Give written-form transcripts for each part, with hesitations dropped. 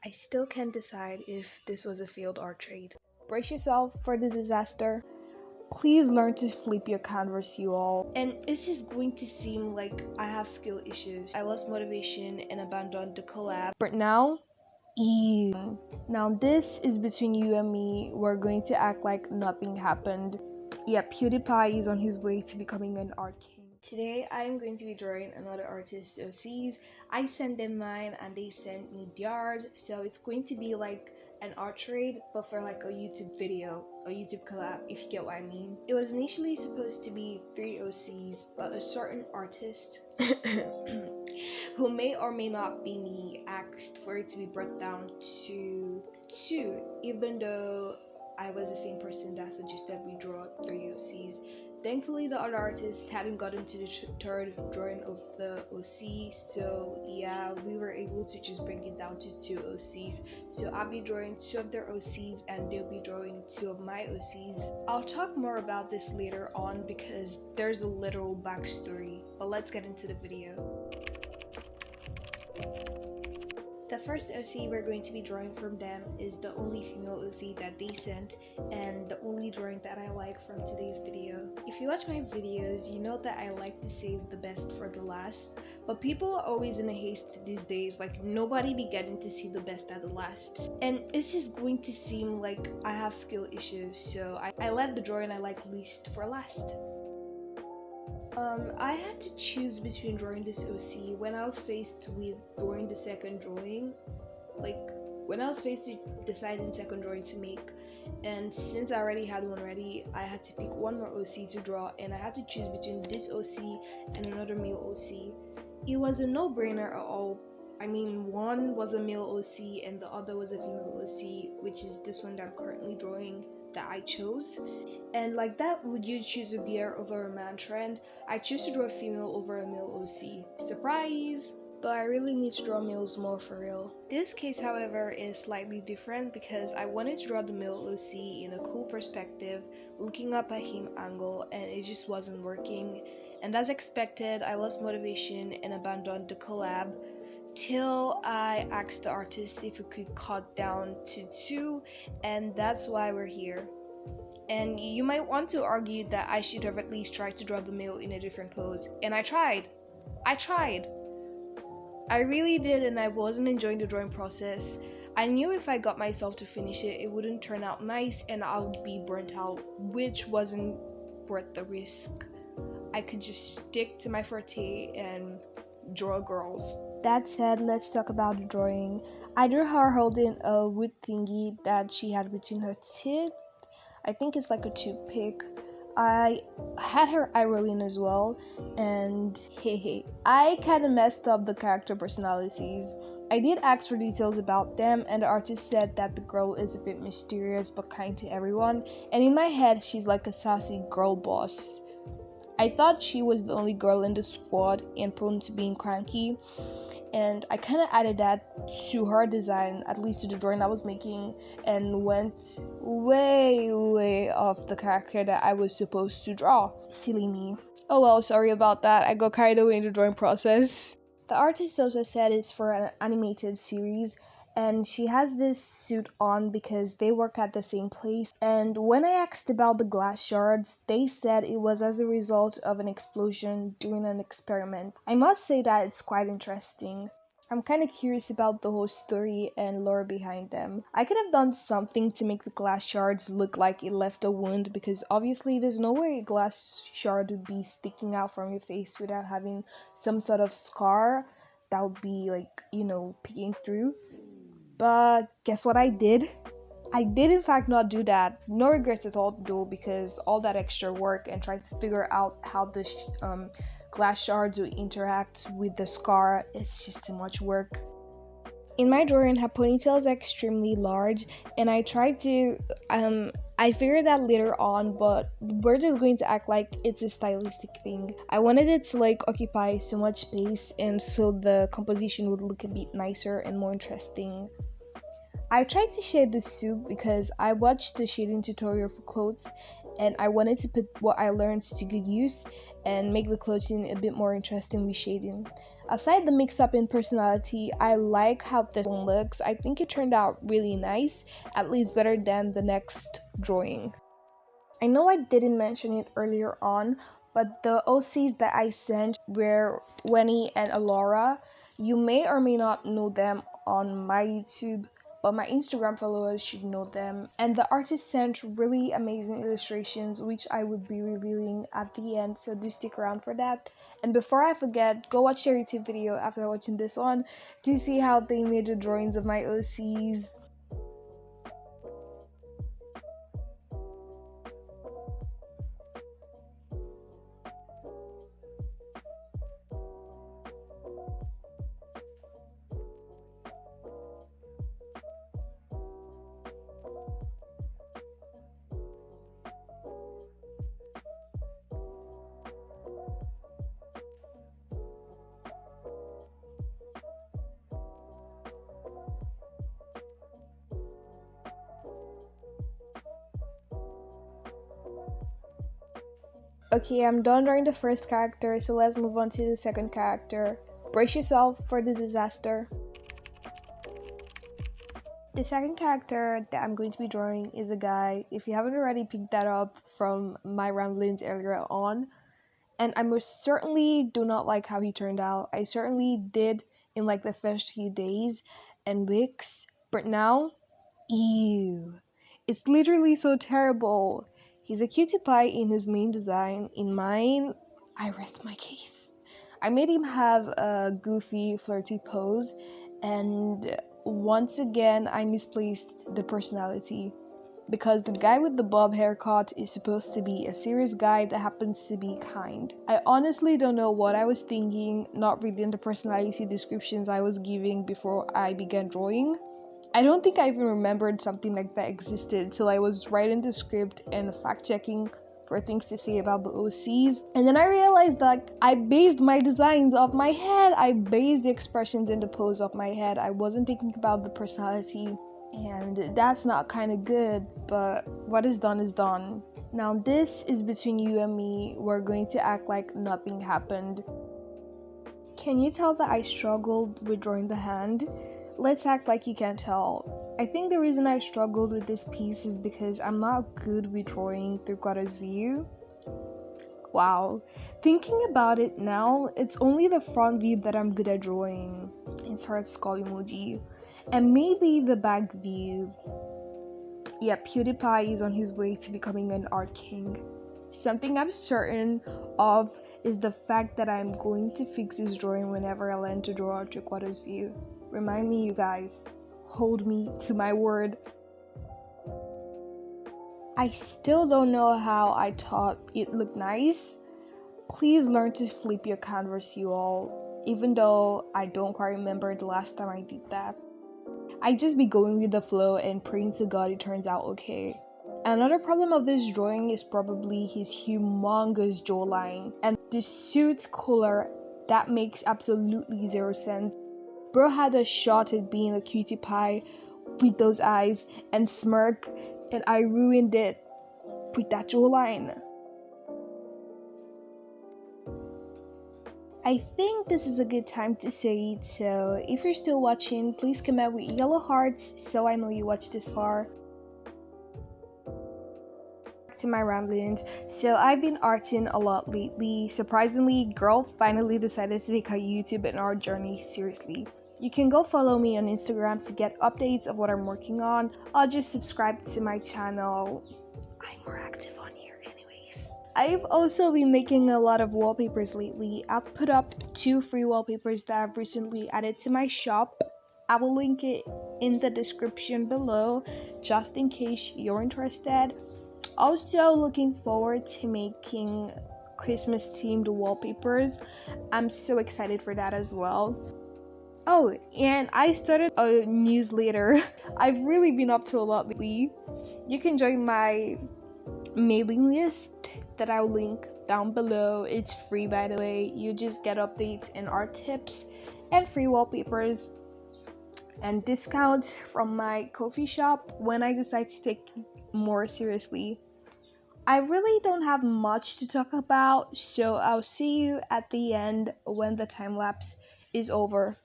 I still can't decide if this was a field art trade. Brace yourself for the disaster. Please learn to flip your canvas, you all. And it's just going to seem like I have skill issues. I lost motivation and abandoned the collab. But now, ew. Now this is between you and me. We're going to act like nothing happened. Yeah, PewDiePie is on his way to becoming an art king. Today I am going to be drawing another artist's OCs. I sent them mine and they sent me theirs. So it's going to be like an art trade, but for like a YouTube video, a YouTube collab, if you get what I mean. It was initially supposed to be 3 OCs, but a certain artist who may or may not be me asked for it to be brought down to 2, even though I was the same person that suggested we draw 3 OCs. Thankfully, the other artist hadn't gotten to the third drawing of the OC, so yeah, we were able to just bring it down to 2 OCs. So I'll be drawing 2 of their OCs and they'll be drawing 2 of my OCs. I'll talk more about this later on because there's a literal backstory, but let's get into the video. The first OC we're going to be drawing from them is the only female OC that they sent and the only drawing that I like from today's video. If you watch my videos, you know that I like to save the best for the last, but people are always in a haste these days, like nobody be getting to see the best at the last. And it's just going to seem like I have skill issues, so I left the drawing I like least for last. I had to choose between drawing this OC when I was faced with drawing the second drawing. Like, when I was faced with deciding second drawing to make, and since I already had one ready, I had to pick one more OC to draw, and I had to choose between this OC and another male OC. It was a no-brainer at all. I mean, one was a male OC and the other was a female OC, which is this one that I'm currently drawing that I chose. And like that, would you choose a bear over a man trend? I choose to draw a female over a male OC. Surprise! But I really need to draw males more for real. This case, however, is slightly different because I wanted to draw the male OC in a cool perspective, looking up at him angle, and it just wasn't working. And as expected, I lost motivation and abandoned the collab till I asked the artist if we could cut down to 2, and that's why we're here. And you might want to argue that I should have at least tried to draw the male in a different pose, and I tried. I really did, and I wasn't enjoying the drawing process. I knew if I got myself to finish it, it wouldn't turn out nice and I would be burnt out, which wasn't worth the risk. I could just stick to my forte and draw girls. That said, let's talk about the drawing. I drew her holding a wood thingy that she had between her teeth. I think it's like a toothpick. I had her eye rolling as well, and hey, I kinda messed up the character personalities. I did ask for details about them, and the artist said that the girl is a bit mysterious but kind to everyone, and in my head, she's like a sassy girl boss. I thought she was the only girl in the squad and prone to being cranky, and I kind of added that to her design, at least to the drawing I was making, and went way off the character that I was supposed to draw. Silly me. Oh well, sorry about that. I got carried away in the drawing process. The artist also said it's for an animated series, and she has this suit on because they work at the same place. And when I asked about the glass shards, they said it was as a result of an explosion during an experiment. I must say that it's quite interesting. I'm kind of curious about the whole story and lore behind them. I could have done something to make the glass shards look like it left a wound, because obviously there's no way a glass shard would be sticking out from your face without having some sort of scar that would be like, peeking through. But guess what I did? I did in fact not do that. No regrets at all though, because all that extra work and trying to figure out how the glass shards will interact with the scar, it's just too much work. In my drawing, her ponytail is extremely large, and I tried to, I figured that later on, but we're just going to act like it's a stylistic thing. I wanted it to occupy so much space, and so the composition would look a bit nicer and more interesting. I tried to shade the suit because I watched the shading tutorial for clothes, and I wanted to put what I learned to good use and make the clothing a bit more interesting with shading. Aside the mix-up in personality, I like how this one looks. I think it turned out really nice, at least better than the next drawing. I know I didn't mention it earlier on, but the OCs that I sent were Wenny and Alora. You may or may not know them on my YouTube, but my Instagram followers should know them. And the artist sent really amazing illustrations, which I would be revealing at the end, so do stick around for that. And before I forget, go watch their YouTube video after watching this one to see how they made the drawings of my OCs. Okay, I'm done drawing the first character, so let's move on to the second character. Brace yourself for the disaster. The second character that I'm going to be drawing is a guy, if you haven't already picked that up from my ramblings earlier on, and I most certainly do not like how he turned out. I certainly did in like the first few days and weeks, but now, ew. It's literally so terrible. He's a cutie pie in his main design. In mine, I rest my case. I made him have a goofy, flirty pose, and once again, I misplaced the personality. Because the guy with the bob haircut is supposed to be a serious guy that happens to be kind. I honestly don't know what I was thinking, not reading the personality descriptions I was giving before I began drawing. I don't think I even remembered something like that existed till I was writing the script and fact-checking for things to say about the OCs. And then I realized that I based my designs off my head. I based the expressions and the pose off my head. I wasn't thinking about the personality. And that's not kind of good, but what is done is done. Now this is between you and me. We're going to act like nothing happened. Can you tell that I struggled with drawing the hand? Let's act like you can't tell. I think the reason I struggled with this piece is because I'm not good with drawing through God's view. Wow, thinking about it now, it's only the front view that I'm good at drawing. Insert skull emoji. And maybe the back view. Yeah, PewDiePie is on his way to becoming an art king. Something I'm certain of is the fact that I'm going to fix his drawing whenever I learn to draw out three-quarters view. Remind me, you guys. Hold me to my word. I still don't know how I thought it looked nice. Please learn to flip your canvas, you all. Even though I don't quite remember the last time I did that. I just be going with the flow and praying to God it turns out okay. Another problem of this drawing is probably his humongous jawline and the suit color that makes absolutely zero sense. Bro had a shot at being a cutie pie with those eyes and smirk, and I ruined it with that jawline. I think this is a good time to say it, so if you're still watching, please comment with yellow hearts so I know you watched this far. To my ramblings, so I've been arting a lot lately. Surprisingly, girl finally decided to take her YouTube and art journey seriously. You can go follow me on Instagram to get updates of what I'm working on, or just subscribe to my channel. I'm more active on here anyways. I've also been making a lot of wallpapers lately. I've put up 2 free wallpapers that I've recently added to my shop. I will link it in the description below just in case you're interested. Also looking forward to making Christmas themed wallpapers. I'm so excited for that as well. Oh, and I started a newsletter. I've really been up to a lot lately. You can join my mailing list that I'll link down below. It's free, by the way. You just get updates and art tips and free wallpapers and discounts from my coffee shop when I decide to take more seriously. I really don't have much to talk about, so I'll see you at the end when the time lapse is over.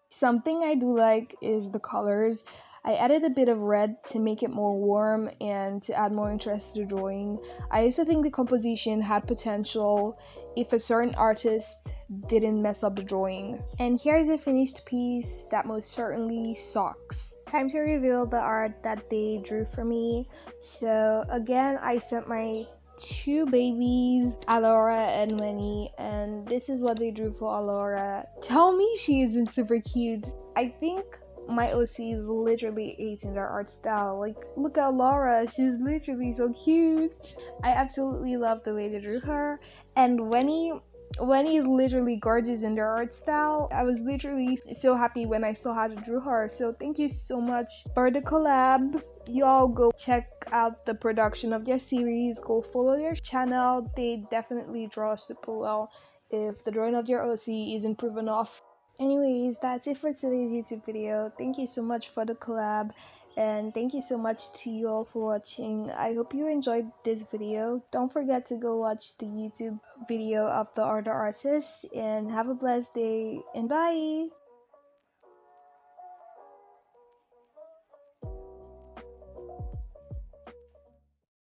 Something I do like is the colors. I added a bit of red to make it more warm and to add more interest to the drawing. I also think the composition had potential if a certain artist didn't mess up the drawing. And here's a finished piece that most certainly sucks. Time to reveal the art that they drew for me. So again, I sent my two babies, Alora and Winnie, and this is what they drew for Alora. Tell me she isn't super cute. I think my OCs literally ate in their art style. Like, look at Laura, she's literally so cute. I absolutely love the way they drew her, and Winnie is literally gorgeous in their art style. I was literally so happy when I saw how to draw her. So thank you so much for the collab. Y'all go check out the production of their series. Go follow their channel. They definitely draw super well if the drawing of their OC isn't proven off. Anyways, that's it for today's YouTube video. Thank you so much for the collab, and thank you so much to you all for watching. I hope you enjoyed this video. Don't forget to go watch the YouTube video of the other artists, and have a blessed day, and bye.